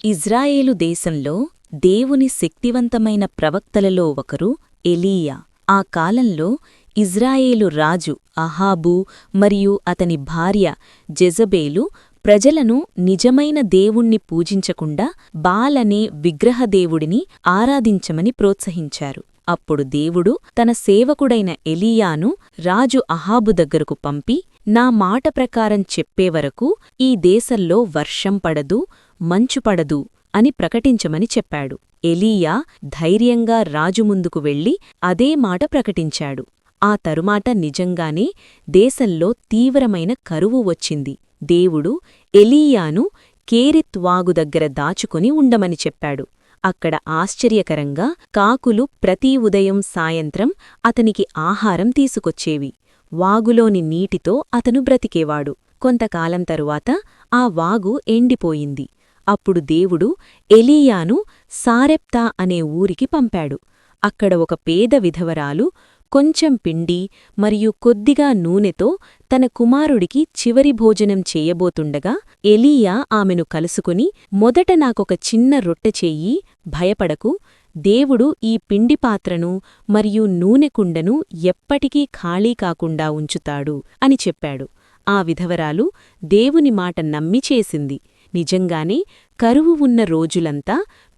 ఇజ్రాయేలు దేశంలో దేవుని శక్తివంతమైన ప్రవక్తలలో ఒకరు ఎలీయా. ఆ కాలంలో ఇజ్రాయేలు రాజు అహాబు మరియు అతని భార్య జెజబేలు ప్రజలను నిజమైన దేవుణ్ణి పూజించకుండా బాలనే విగ్రహదేవుడిని ఆరాధించమని ప్రోత్సహించారు. అప్పుడు దేవుడు తన సేవకుడైన ఎలీయాను రాజు అహాబు దగ్గరకు పంపి, నా మాట ప్రకారం చెప్పేవరకు ఈ దేశంలో వర్షం పడదు, మంచు పడదు అని ప్రకటించమని చెప్పాడు. ఎలీయా ధైర్యంగా రాజు ముందుకు వెళ్లి అదే మాట ప్రకటించాడు. ఆ తరుమాట నిజంగానే దేశంలో తీవ్రమైన కరువు వచ్చింది. దేవుడు ఎలీయాను కేరిత్ వాగు దగ్గర దాచుకుని ఉండమని చెప్పాడు. అక్కడ ఆశ్చర్యకరంగా కాకులు ప్రతి ఉదయం సాయంత్రం అతనికి ఆహారం తీసుకొచ్చేవి. వాగులోని నీటితో అతను బ్రతికేవాడు. కొంతకాలం తరువాత ఆ వాగు ఎండిపోయింది. అప్పుడు దేవుడు ఎలీయాను సారెప్తా అనే ఊరికి పంపాడు. అక్కడ ఒక పేద విధవరాలు కొంచెం పిండి మరియు కొద్దిగా నూనెతో తన కుమారుడికి చివరి భోజనం చేయబోతుండగా ఎలీయా ఆమెను కలుసుకుని, మొదట నాకొక చిన్న రొట్టె చెయ్యి, భయపడకు, దేవుడు ఈ పిండి పాత్రను మరియు నూనె కుండను ఎప్పటికీ ఖాళీ కాకుండా ఉంచుతాడు అని చెప్పాడు. ఆ విధవరాలు దేవుని మాట నమ్మి చేసింది. నిజంగానే కరువు ఉన్న రోజులంతా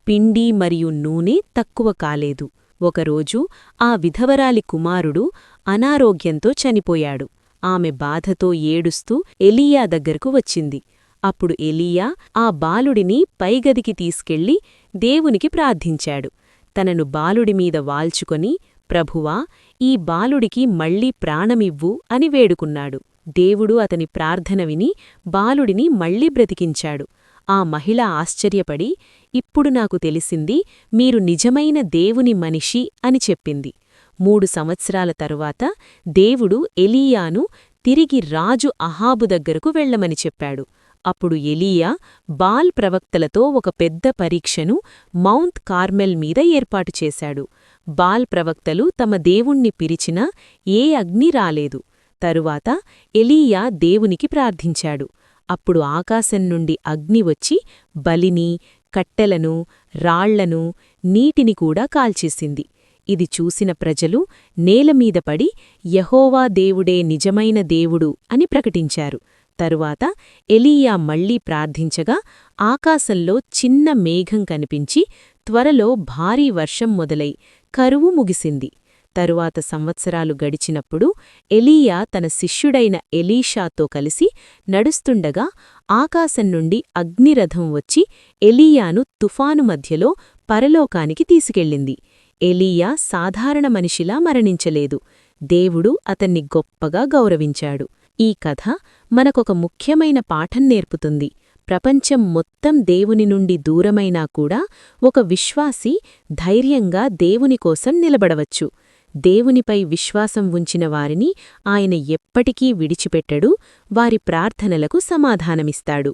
పిండి మరియు నూనె తక్కువ కాలేదు. ఒకరోజు ఆ విధవరాలి కుమారుడు అనారోగ్యంతో చనిపోయాడు. ఆమె బాధతో ఏడుస్తూ ఎలీయా దగ్గరకు వచ్చింది. అప్పుడు ఎలీయా ఆ బాలుడిని పైగదికి తీసుకెళ్లి దేవునికి ప్రార్థించాడు. తనను బాలుడిమీద వాల్చుకొని, ప్రభువా, ఈ బాలుడికి మళ్లీ ప్రాణమివ్వు అని వేడుకున్నాడు. దేవుడు అతని ప్రార్థన విని బాలుడిని మళ్లీ బ్రతికించాడు. ఆ మహిళ ఆశ్చర్యపడి, ఇప్పుడు నాకు తెలిసింది, మీరు నిజమైన దేవుని మనిషి అని చెప్పింది. 3 సంవత్సరాల తరువాత దేవుడు ఎలీయాను తిరిగి రాజు అహాబు దగ్గరకు వెళ్లమని చెప్పాడు. అప్పుడు ఎలీయా బాల్ ప్రవక్తలతో ఒక పెద్ద పరీక్షను మౌంట్ కార్మెల్ మీద ఏర్పాటు చేశాడు. బాల్ ప్రవక్తలు తమ దేవుణ్ణి పిలిచినా ఏ అగ్ని రాలేదు. తరువాత ఎలీయా దేవునికి ప్రార్థించాడు. అప్పుడు ఆకాశం నుండి అగ్ని వచ్చి బలిని, కట్టెలను, రాళ్లను, నీటిని కూడా కాల్చేసింది. ఇది చూసిన ప్రజలు నేలమీద పడి, యెహోవా దేవుడే నిజమైన దేవుడు అని ప్రకటించారు. తరువాత ఎలీయా మళ్లీ ప్రార్థించగా ఆకాశంలో చిన్న మేఘం కనిపించి త్వరలో భారీ వర్షం మొదలై కరువు ముగిసింది. తరువాత సంవత్సరాలు గడిచినప్పుడు ఎలీయా తన శిష్యుడైన ఎలీషాతో కలిసి నడుస్తుండగా ఆకాశం నుండి అగ్నిరథం వచ్చి ఎలీయాను తుఫాను మధ్యలో పరలోకానికి తీసుకెళ్ళింది. ఎలీయా సాధారణ మనిషిలా మరణించలేదు. దేవుడు అతన్ని గొప్పగా గౌరవించాడు. ఈ కథ మనకొక ముఖ్యమైన పాఠం నేర్పుతుంది. ప్రపంచం మొత్తం దేవుని నుండి దూరమైనా కూడా ఒక విశ్వాసి ధైర్యంగా దేవుని కోసం నిలబడవచ్చు. దేవునిపై విశ్వాసం ఉంచిన వారిని ఆయన ఎప్పటికీ విడిచిపెట్టడు. వారి ప్రార్థనలకు సమాధానమిస్తాడు.